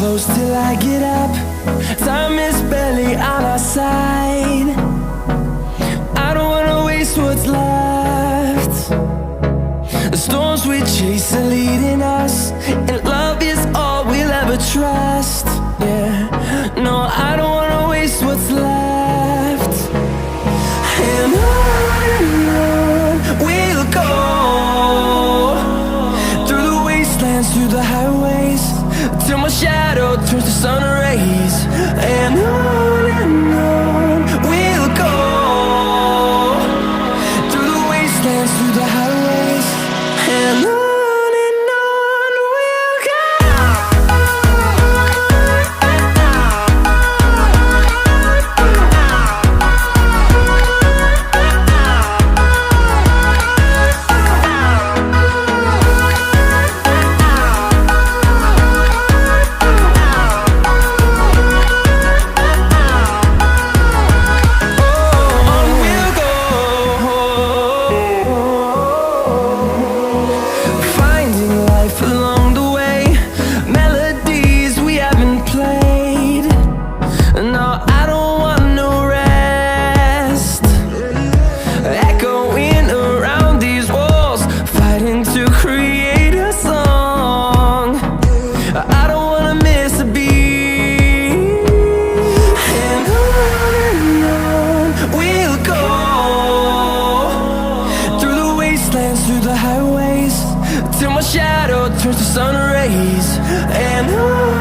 close till I get up. Time is barely on our side. I don't wanna waste what's left. The storms we chase are leading us, and love is all we'll ever trust. Yeah, no, I don't wanna waste what's left. And on we'll go, through the wastelands, through the highways, till my shadow turns to sun rays. And on we'll go, through the wastelands, through the highways, and on. Through the highways, till my shadow turns to sun rays. And on